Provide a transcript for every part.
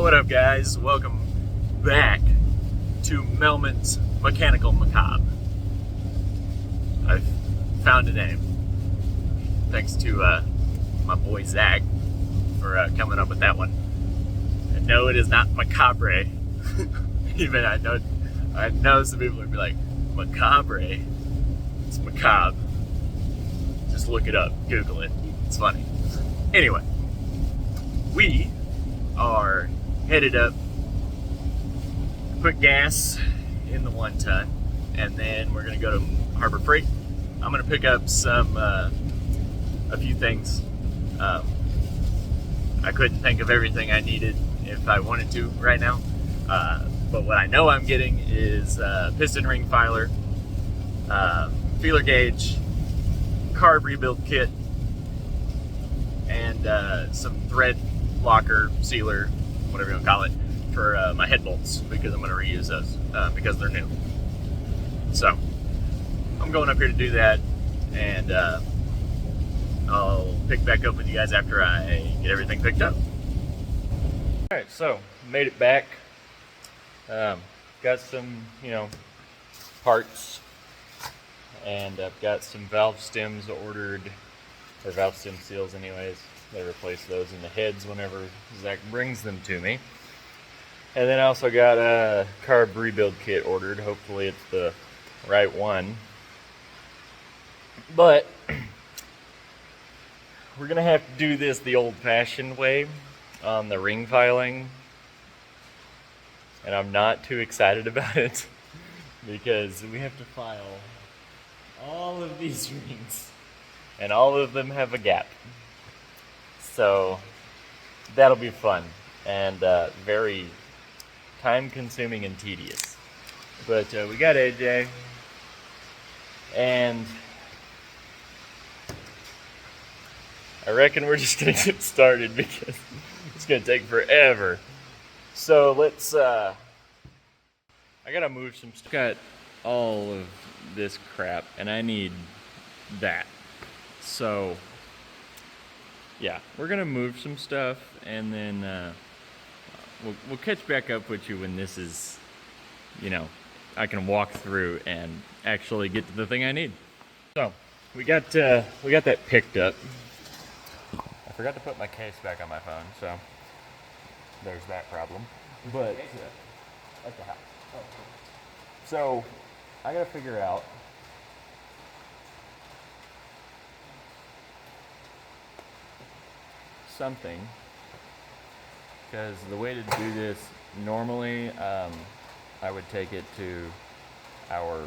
What up, guys? Welcome back to Melman's Mechanical Macabre. I've found a name. Thanks to my boy Zach for coming up with that one. And no, it is not macabre. Even I know some people would be like, macabre? It's macabre. Just look it up, Google it. It's funny. Anyway, we are headed up, put gas in the 1 ton, and then we're gonna go to Harbor Freight. I'm gonna pick up some a few things. I couldn't think of everything I needed if I wanted to right now, but what I know I'm getting is piston ring filer, feeler gauge, carb rebuild kit, and some thread locker, sealer, whatever you want to call it, for my head bolts, because I'm going to reuse those because they're new. So I'm going up here to do that, and I'll pick back up with you guys after I get everything picked up. Alright, so made it back. Got some, parts, and I've got some valve stems ordered, or valve stem seals anyways. I replace those in the heads whenever Zach brings them to me. And then I also got a carb rebuild kit ordered. Hopefully it's the right one. But we're gonna have to do this the old-fashioned way on the ring filing. And I'm not too excited about it because we have to file all of these rings, and all of them have a gap. So that'll be fun and very time consuming and tedious. But we got AJ, and I reckon we're just gonna get started because it's gonna take forever. So let's I gotta move some stuff. Got all of this crap and I need that. So yeah, we're gonna move some stuff, and then we'll catch back up with you when this is, I can walk through and actually get to the thing I need. So we got that picked up. I forgot to put my case back on my phone, so there's that problem. But at the house. Oh, cool. So I gotta figure out something, because the way to do this normally, I would take it to our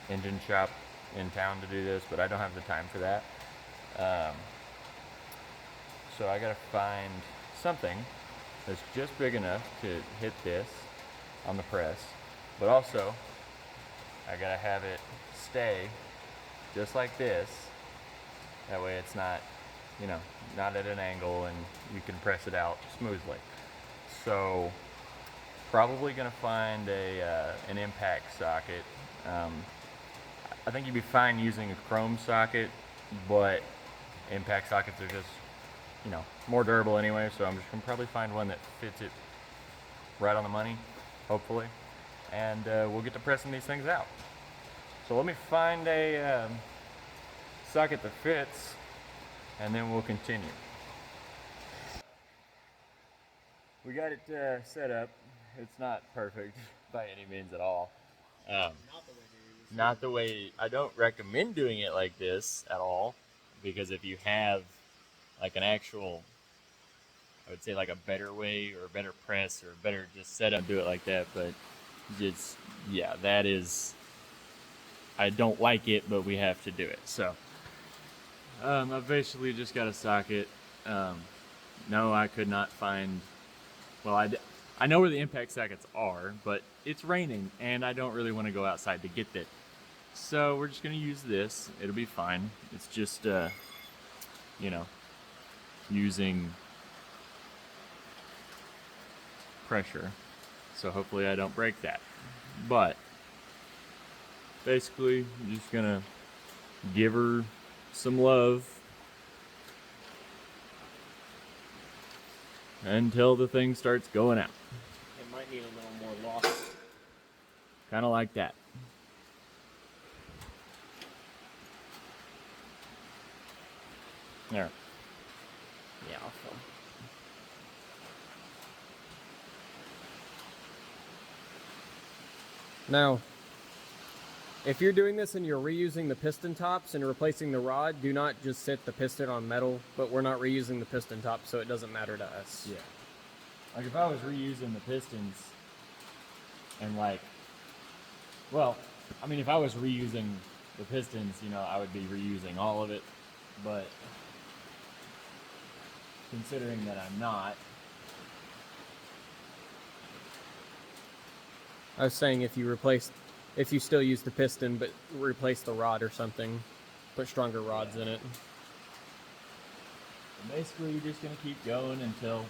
engine shop in town to do this, but I don't have the time for that. So I gotta find something that's just big enough to hit this on the press, but also I gotta have it stay just like this. That way it's not, not at an angle, and you can press it out smoothly. So probably gonna find an impact socket. I think you'd be fine using a chrome socket, but impact sockets are just, more durable anyway, so I'm just gonna probably find one that fits it right on the money, hopefully, and we'll get to pressing these things out. So let me find a socket that fits, and then we'll continue. We got it set up. It's not perfect by any means at all. Not the way, I don't recommend doing it like this at all, because if you have like an actual, I would say like a better way or a better press or a better just setup, do it like that. But it's, yeah, that is, I don't like it, but we have to do it. So I've basically just got a socket. No, I could not find, well, I know where the impact sockets are, but it's raining and I don't really want to go outside to get it. So we're just going to use this. It'll be fine. It's just, using pressure. So hopefully I don't break that. But basically, I'm just going to give her some love until the thing starts going out. It might need a little more loss. Kind of like that. There. Yeah, I'll film. Now, if you're doing this and you're reusing the piston tops and replacing the rod, do not just set the piston on metal, but we're not reusing the piston top, so it doesn't matter to us. Yeah. Like if I was reusing the pistons and like, well, I mean, if I was reusing the pistons, you know, I would be reusing all of it, but considering that I'm not. I was saying if you still use the piston, but replace the rod or something, put stronger rods in it. Basically, you're just going to keep going until...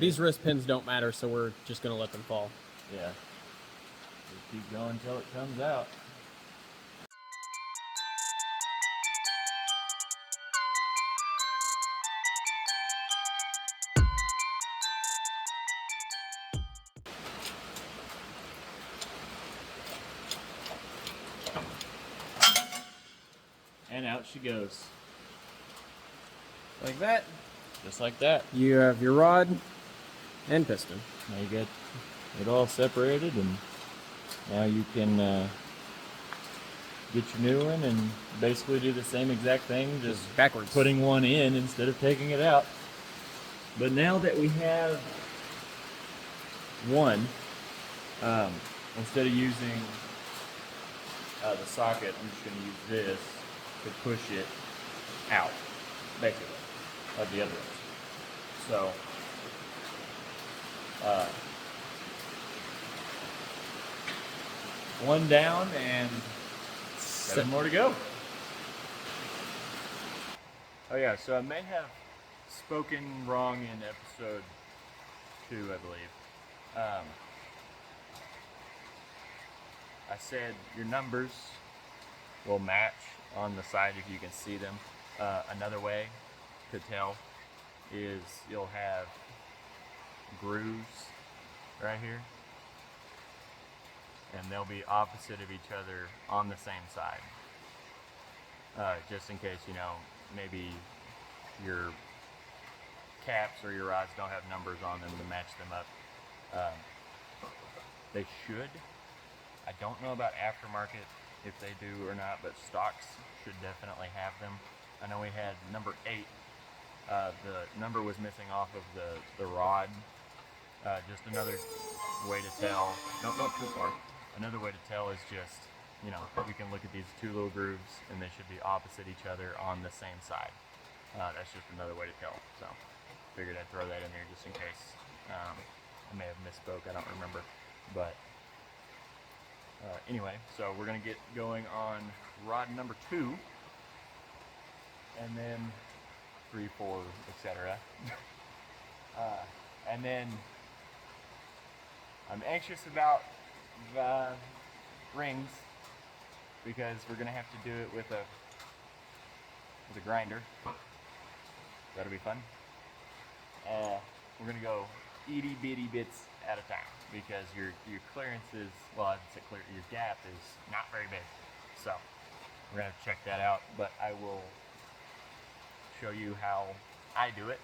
These wrist pins don't matter, so we're just going to let them fall. Yeah. Just keep going until it comes out. And out she goes. Like that. Just like that. You have your rod and piston. Now you get it all separated, and now you can get your new one and basically do the same exact thing, just backwards. Putting one in instead of taking it out. But now that we have one, instead of using the socket, I'm just going to use this to push it out, basically, like the other ones. So, one down and 7 more to go. Oh yeah, so I may have spoken wrong in episode 2, I believe. I said your numbers will match on the side if you can see them. Another way to tell is you'll have grooves right here, and they'll be opposite of each other on the same side. Just in case, you know, maybe your caps or your rods don't have numbers on them to match them up. They should. I don't know about aftermarket if they do or not, but stocks should definitely have them. I know we had number 8. The number was missing off of the rod. Just another way to tell. Don't go too far. Another way to tell is just, you know, we can look at these 2 little grooves and they should be opposite each other on the same side. That's just another way to tell. So figured I'd throw that in there just in case. I may have misspoke, I don't remember. But anyway, so we're going to get going on rod number 2. And then 3, 4, etc. And then I'm anxious about the rings because we're gonna have to do it with a grinder. That'll be fun. We're gonna go itty bitty bits at a time because your clearance is, well, I would say clear, your gap is not very big. So we're gonna have to check that out, but I will show you how I do it,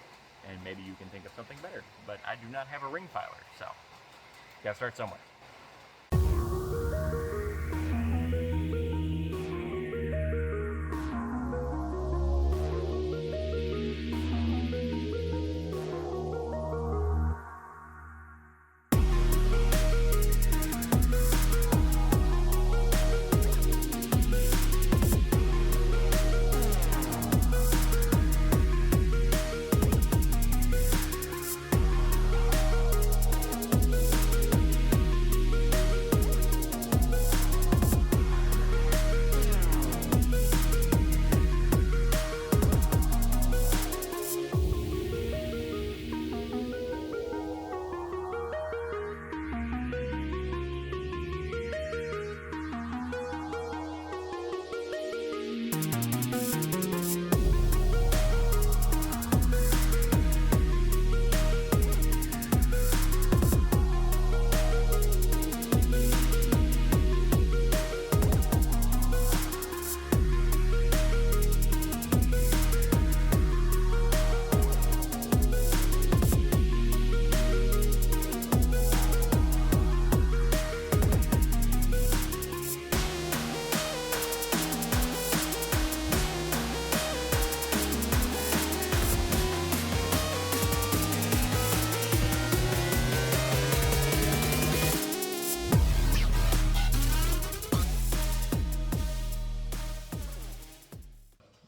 and maybe you can think of something better. But I do not have a ring filer, so gotta start somewhere.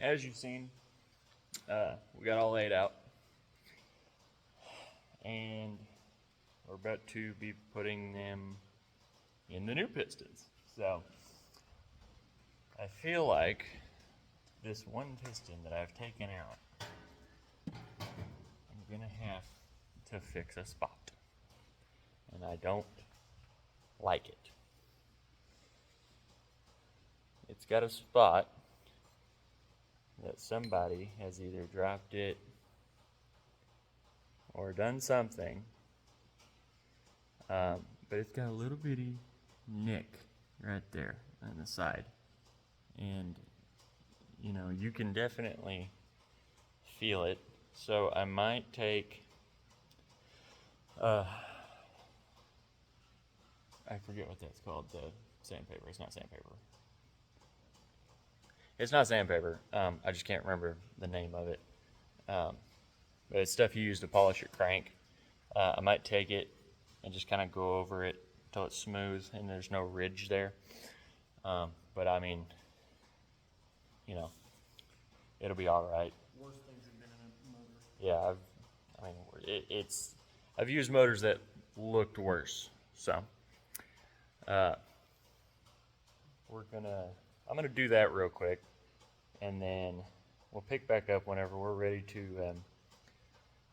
as you've seen, we got all laid out, and we're about to be putting them in the new pistons. So I feel like this one piston that I've taken out, I'm gonna have to fix a spot, and I don't like it. It's got a spot that somebody has either dropped it or done something, but it's got a little bitty nick right there on the side, and you know, you can definitely feel it. So I might take I forget what that's called, the sandpaper. It's not sandpaper. It's not sandpaper. I just can't remember the name of it. But it's stuff you use to polish your crank. I might take it and just kind of go over it until it's smooth and there's no ridge there. But I mean, you know, it'll be all right. Worse things have been in a motor. Yeah, I've used motors that looked worse. So, I'm gonna do that real quick, and then we'll pick back up whenever we're ready to,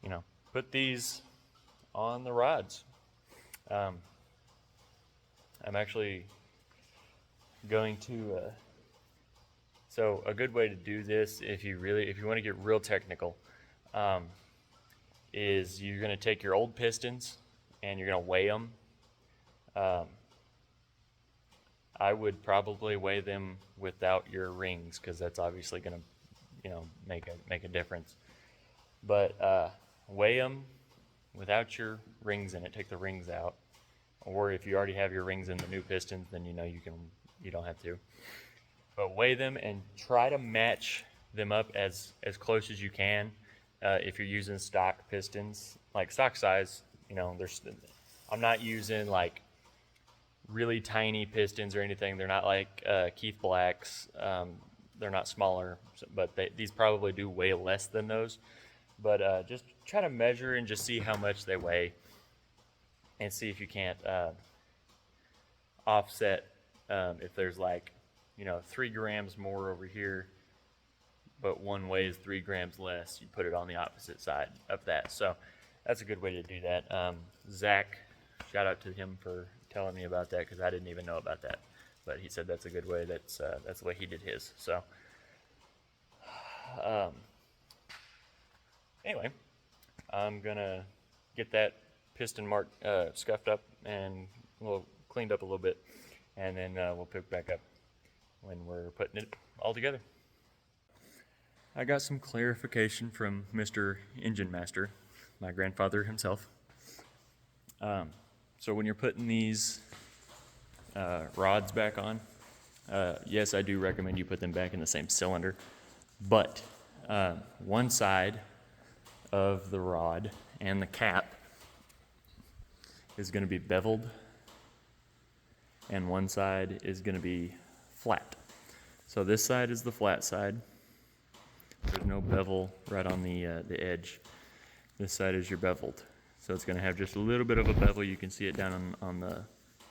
you know, put these on the rods. I'm actually going to, so a good way to do this, if you want to get real technical, is you're going to take your old pistons and you're going to weigh them. I would probably weigh them without your rings, because that's obviously going to, you know, make a difference. But weigh them without your rings in it. Take the rings out, or if you already have your rings in the new pistons, then you know you don't have to. But weigh them and try to match them up as close as you can. If you're using stock pistons, like stock size, you know, I'm not using like really tiny pistons or anything. They're not like Keith Black's. They're not smaller, but these probably do weigh less than those. But just try to measure and just see how much they weigh, and see if you can't offset. If there's like, you know, 3 grams more over here, but one weighs 3 grams less, you put it on the opposite side of that. So that's a good way to do that. Zach, shout out to him for telling me about that, because I didn't even know about that. But he said that's a good way. That's the way he did his. So anyway, I'm gonna get that piston mark scuffed up and cleaned up a little bit, and then we'll pick back up when we're putting it all together. I got some clarification from Mr. Engine Master, my grandfather himself. So when you're putting these rods back on, yes, I do recommend you put them back in the same cylinder, but one side of the rod and the cap is going to be beveled, and one side is going to be flat. So this side is the flat side. There's no bevel right on the edge. This side is your beveled. So it's going to have just a little bit of a bevel. You can see it down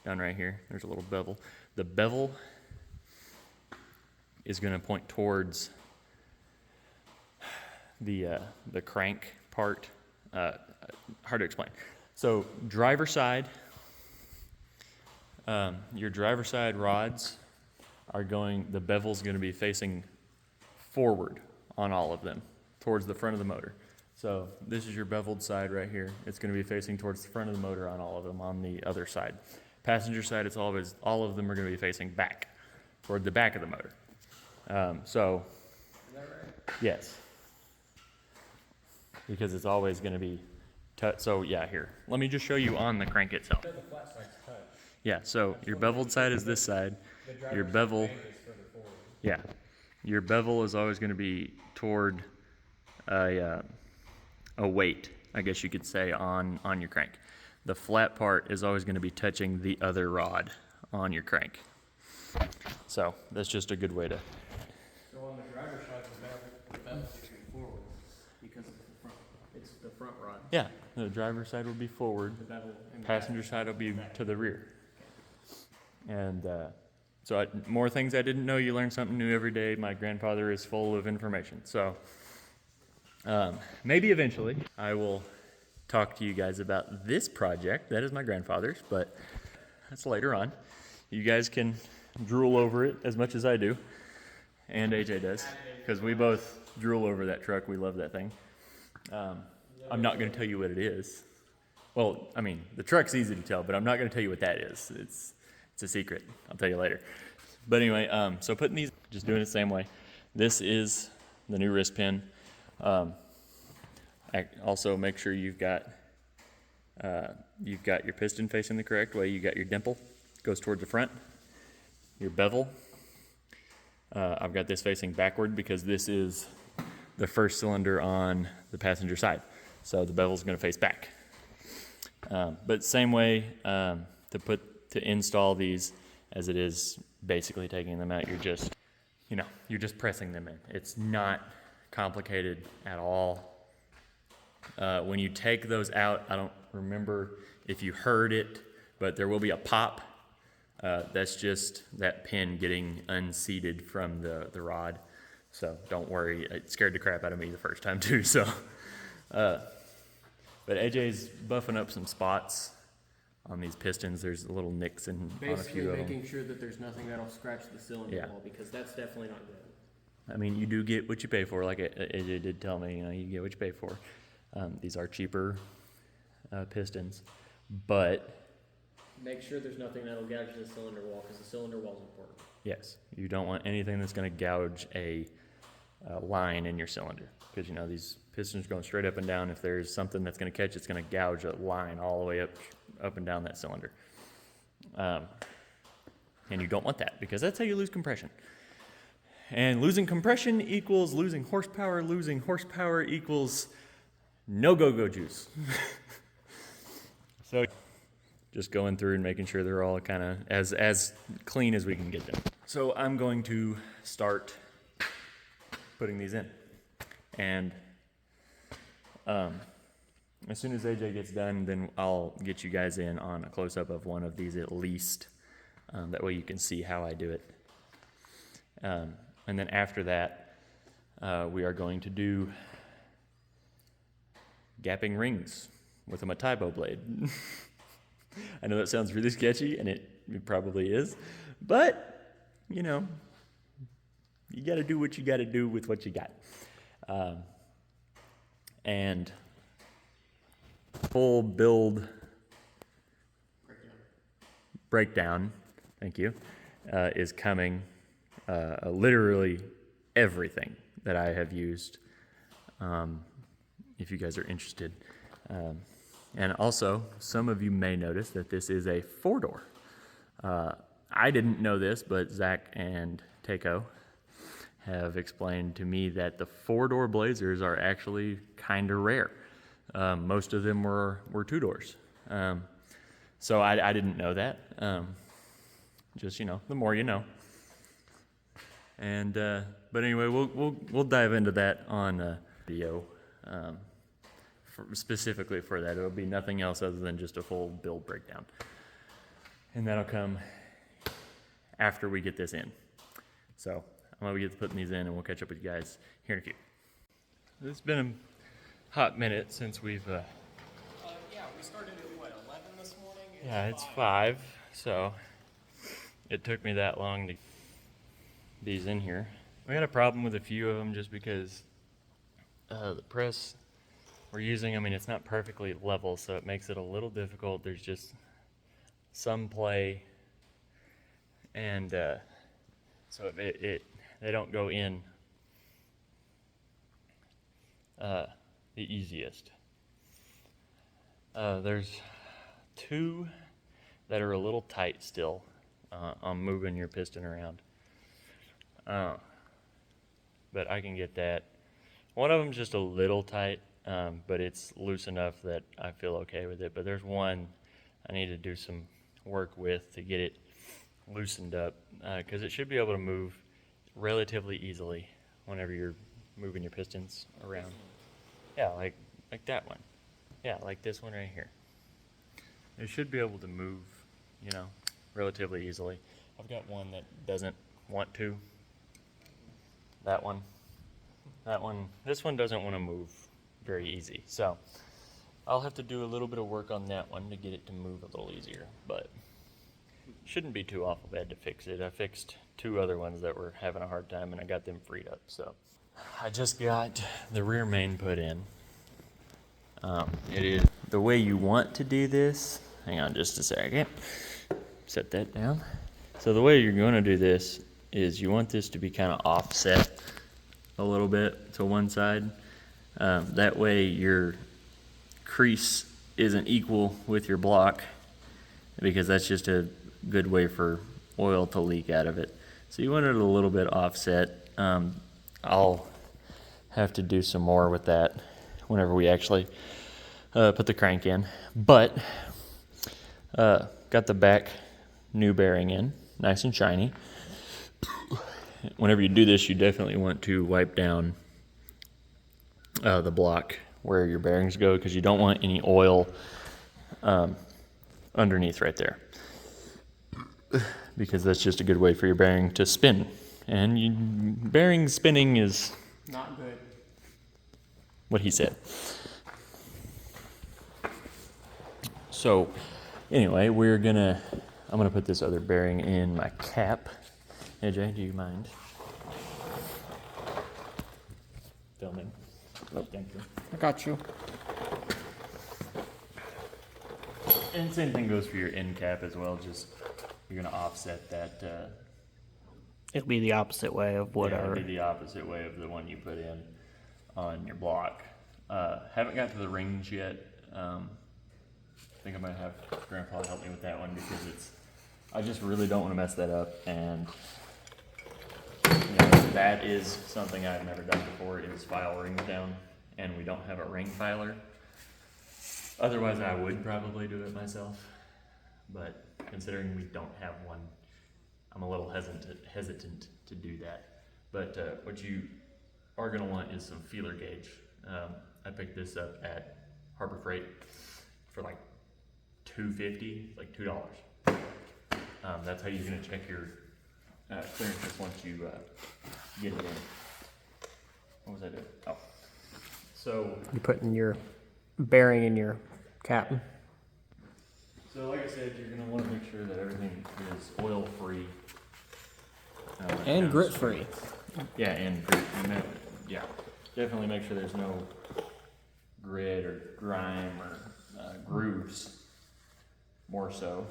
down right here. There's a little bevel. The bevel is going to point towards the crank part. Hard to explain. So driver side, your driver side rods the bevel's going to be facing forward on all of them, towards the front of the motor. So this is your beveled side right here. It's going to be facing towards the front of the motor on all of them. On the other side, passenger side, it's always, all of them are going to be facing back, toward the back of the motor. So, is that right? Yes, because it's always going to be so yeah, here, let me just show you on the crank itself. The flat side's touch. Yeah, so your beveled side is this side. Your bevel, yeah, your bevel is always going to be toward a weight, I guess you could say, on your crank. The flat part is always going to be touching the other rod on your crank. So that's just a good way to. So on the driver's side, the bevel Yeah, the driver's side will be forward, passenger side will be to the rear. And so more things I didn't know. You learn something new every day. My grandfather is full of information. So maybe eventually I will talk to you guys about this project. That is my grandfather's, but that's later on. You guys can drool over it as much as I do, and AJ does, because we both drool over that truck. We love that thing. I'm not going to tell you what it is. Well, I mean, the truck's easy to tell, but I'm not going to tell you what that is. It's a secret. I'll tell you later. But anyway, so putting these, just doing it the same way. This is the new wrist pin. Also make sure you've got your piston facing the correct way. You got your dimple, goes towards the front. Your bevel. I've got this facing backward because this is the first cylinder on the passenger side. So the bevel's going to face back. But same way to install these as it is basically taking them out. You're just pressing them in. It's not complicated at all. When you take those out, I don't remember if you heard it, but there will be a pop. That's just that pin getting unseated from the rod. So don't worry, it scared the crap out of me the first time too. So, but AJ's buffing up some spots on these pistons. There's little nicks on a few of them. Making sure that there's nothing that'll scratch the cylinder wall, because that's definitely not good. I mean, you do get what you pay for, like AJ did tell me. You get what you pay for. These are cheaper pistons, but make sure there's nothing that'll gouge the cylinder wall, because the cylinder wall is important. yes, you don't want anything that's going to gouge a line in your cylinder, because these pistons are going straight up and down. If there's something that's going to catch, it's going to gouge a line all the way up and down that cylinder. And you don't want that, because that's how you lose compression. And losing compression equals losing horsepower. Losing horsepower equals no go-go juice. So just going through and making sure they're all kind of as clean as we can get them. So I'm going to start putting these in. And as soon as AJ gets done, then I'll get you guys in on a close-up of one of these at least. That way you can see how I do it. And then after that, we are going to do gapping rings with a Mataibo blade. I know that sounds really sketchy, and it probably is, but you got to do what you got to do with what you got. And full build breakdown, thank you, is coming. Literally everything that I have used, if you guys are interested. And also, some of you may notice that this is a 4-door. I didn't know this, but Zach and Takeo have explained to me that the 4-door Blazers are actually kind of rare. Most of them were 2-doors. So I didn't know that. Just, the more you know. And but anyway, we'll dive into that on video. Specifically for that, it'll be nothing else other than just a full build breakdown, and that'll come after we get this in. So I'm gonna get to putting these in, and we'll catch up with you guys here in a few. It's been a hot minute since we've. Yeah, we started at 11 this morning? Yeah, it's 5, so it took me that long to get these in here. We had a problem with a few of them just because the press we're using, it's not perfectly level, so it makes it a little difficult. There's just some play, and so they don't go in the easiest. There's 2 that are a little tight still on moving your piston around. But I can get that. One of them's just a little tight, but it's loose enough that I feel okay with it. But there's one I need to do some work with to get it loosened up, because it should be able to move relatively easily whenever you're moving your pistons around. Yeah, like that one. Yeah, like this one right here. It should be able to move, you know, relatively easily. I've got one that doesn't want to. That one. This one doesn't want to move very easy. So I'll have to do a little bit of work on that one to get it to move a little easier, but shouldn't be too awful bad to fix it. I fixed 2 other ones that were having a hard time and I got them freed up. So I just got the rear main put in. It is the way you want to do this. Hang on just a second. Set that down. So the way you're going to do this is you want this to be kind of offset a little bit to one side. That way your crease isn't equal with your block, because that's just a good way for oil to leak out of it. So you want it a little bit offset. I'll have to do some more with that whenever we actually put the crank in. But got the back new bearing in, nice and shiny. Whenever you do this, you definitely want to wipe down the block where your bearings go, because you don't want any oil underneath right there, because that's just a good way for your bearing to spin. And bearing spinning is Not good. what he said. So anyway, I'm gonna put this other bearing in my cap. AJ, do you mind filming? Oh, thank you. I got you. And same thing goes for your end cap as well. Just you're gonna offset that. It'll be the opposite way of what It'll our be the opposite way of the one you put in on your block. Haven't got to the rings yet. I think I might have Grandpa help me with that one, because I just really don't want to mess that up. And that is something I've never done before, is file rings down, and we don't have a ring filer. Otherwise I would probably do it myself, but considering we don't have one, I'm a little hesitant to do that. But what you are going to want is some feeler gauge. I picked this up at Harbor Freight for like $2.50, like $2. That's how you're going to check your clearances once you get it in. What was I doing? Oh, so You're putting your bearing in your cap. like I said, you're going to want to make sure that everything is oil free And grit free. Yeah, and grit. Yeah, definitely make sure there's no grit or grime or grooves, more so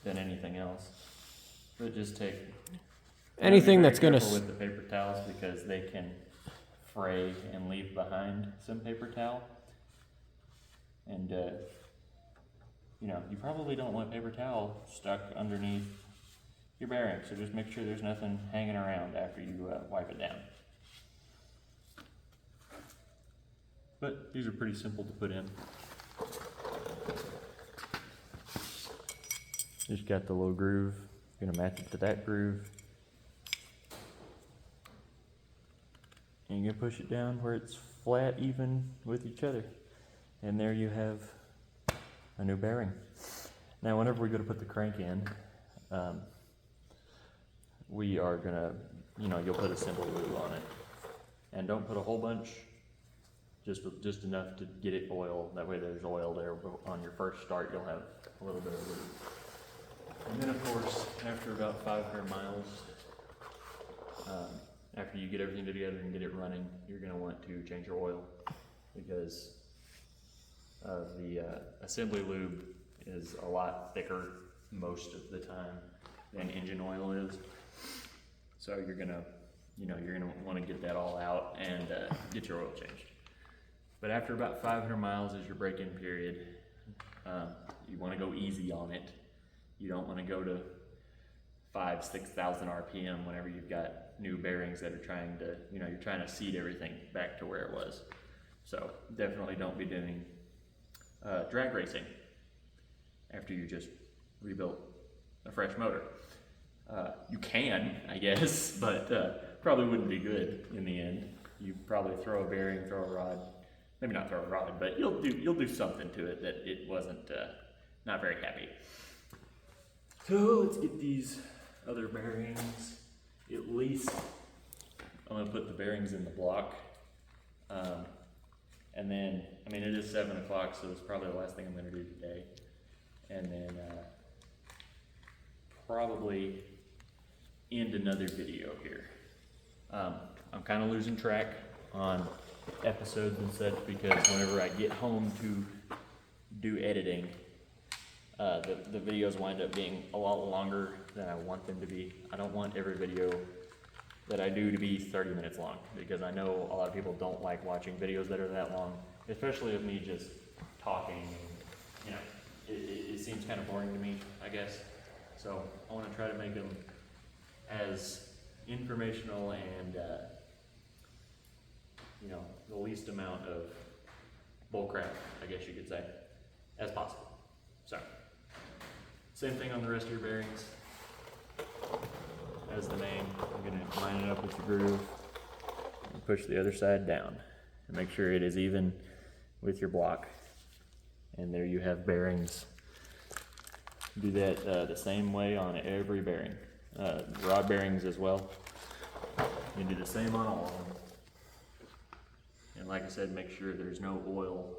than anything else. But just take Anything that's going gonna to with the paper towels, because they can fray and leave behind some paper towel. And you probably don't want paper towel stuck underneath your bearing, so just make sure there's nothing hanging around after you wipe it down. But these are pretty simple to put in. Just got the little groove. You're gonna match it to that groove. And you're gonna push it down where it's flat, even with each other. And there you have a new bearing. Now, whenever we go to put the crank in, we are gonna, you'll put a simple lube on it. And don't put a whole bunch, just enough to get it oil. That way there's oil there. On your first start, you'll have a little bit of lube. And then, of course, after about 500 miles, after you get everything together and get it running, you're going to want to change your oil, because the assembly lube is a lot thicker most of the time than engine oil is. So you're gonna want to get that all out and get your oil changed. But after about 500 miles is your break-in period. You want to go easy on it. You don't want to go to 6,000 RPM whenever you've got new bearings that are trying to, you're trying to seat everything back to where it was. So definitely don't be doing drag racing after you just rebuilt a fresh motor. You can, I guess, but probably wouldn't be good in the end. You probably throw a bearing, throw a rod, maybe not throw a rod, but you'll do something to it that it wasn't not very happy. So let's get these other bearings. At least I'm gonna put the bearings in the block, and then I mean it is 7 o'clock, so it's probably the last thing I'm gonna do today, and then probably end another video here. I'm kind of losing track on episodes and such because whenever I get home to do editing, the videos wind up being a lot longer than I want them to be. I don't want every video that I do to be 30 minutes long because I know a lot of people don't like watching videos that are that long, especially of me just talking. And, you know, it seems kind of boring to me, I guess. So I want to try to make them as informational and you know, the least amount of bullcrap, I guess you could say, as possible. So, same thing on the rest of your bearings. As the main, I'm going to line it up with the groove and push the other side down and make sure it is even with your block. And there you have bearings. Do that the same way on every bearing. Rod bearings as well. You do the same on all of them. And like I said, make sure there's no oil,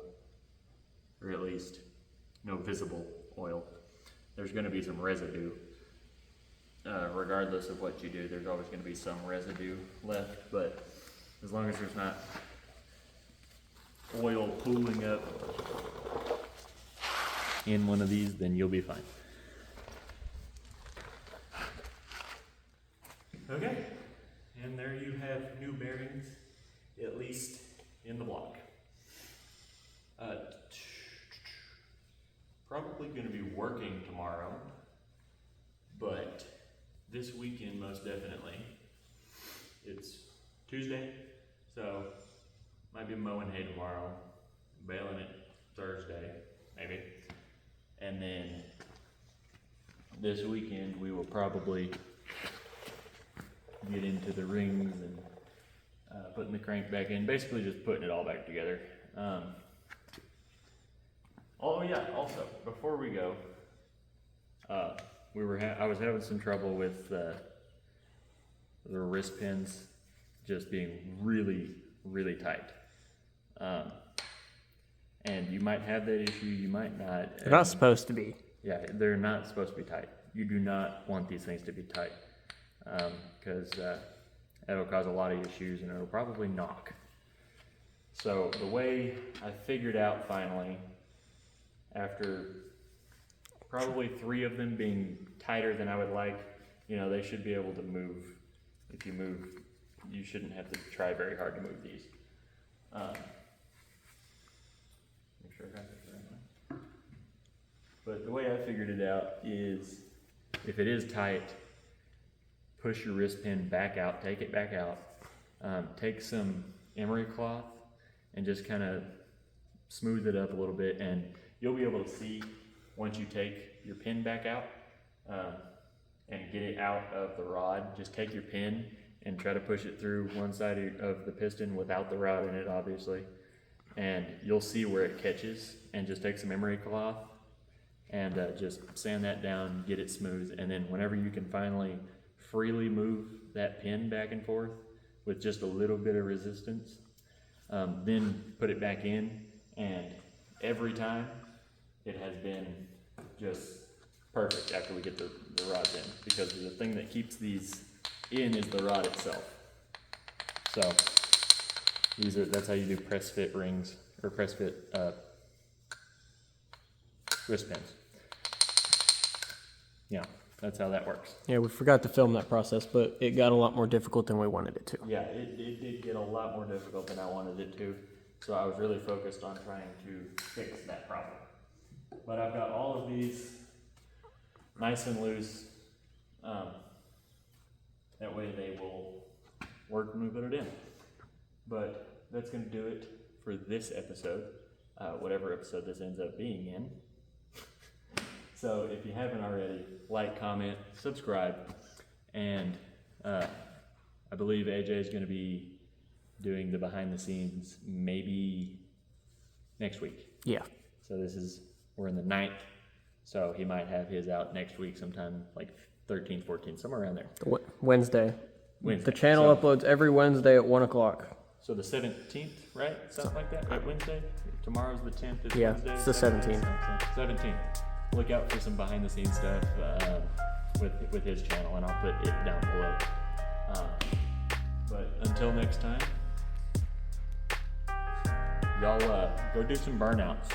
or at least no visible oil. There's going to be some residue. Regardless of what you do, there's always going to be some residue left, but as long as there's not oil pooling up in one of these, then you'll be fine. Okay, and there you have new bearings, at least in the block. Probably going to be working tomorrow, but this weekend most definitely. It's Tuesday, so might be mowing hay tomorrow, baling it Thursday, maybe. And then this weekend we will probably get into the rings and putting the crank back in, basically just putting it all back together. Oh yeah, also, before we go, I was having some trouble with the wrist pins just being really, really tight. And you might have that issue, you might not. They're not supposed to be. Yeah, they're not supposed to be tight. You do not want these things to be tight because that'll cause a lot of issues and it'll probably knock. So the way I figured out finally, after probably 3 of them being tighter than I would like, you know, they should be able to move. If you move, you shouldn't have to try very hard to move these. Make sure I got this right. But the way I figured it out is, if it is tight, push your wrist pin back out, take it back out, take some emery cloth and just kind of smooth it up a little bit, and you'll be able to see once you take your pin back out and get it out of the rod. Just take your pin and try to push it through one side of the piston without the rod in it, obviously, and you'll see where it catches. And just take some emery cloth and just sand that down, get it smooth, and then whenever you can finally freely move that pin back and forth with just a little bit of resistance, then put it back in, and every time it has been just perfect after we get the rods in, because the thing that keeps these in is the rod itself. So that's how you do press fit rings, or press fit wrist pins. Yeah, that's how that works. Yeah, we forgot to film that process, but it got a lot more difficult than we wanted it to. Yeah, it did get a lot more difficult than I wanted it to, so I was really focused on trying to fix that problem. But I've got all of these nice and loose. That way they will work when we put it in. But that's going to do it for this episode, whatever episode this ends up being in. So if you haven't already, like, comment, subscribe, and I believe AJ is going to be doing the behind the scenes maybe next week. Yeah. So we're in the 9th. So he might have his out next week sometime like 13, 14, somewhere around there. Wednesday. Wednesday. The channel So- uploads every Wednesday at 1 o'clock. So the 17th, right? Something like that, right? Wednesday? Tomorrow's the 10th, it's Yeah, Wednesday. it's the 17th. 17th. Look out for some behind the scenes stuff with his channel, and I'll put it down below. But until next time, y'all go do some burnouts.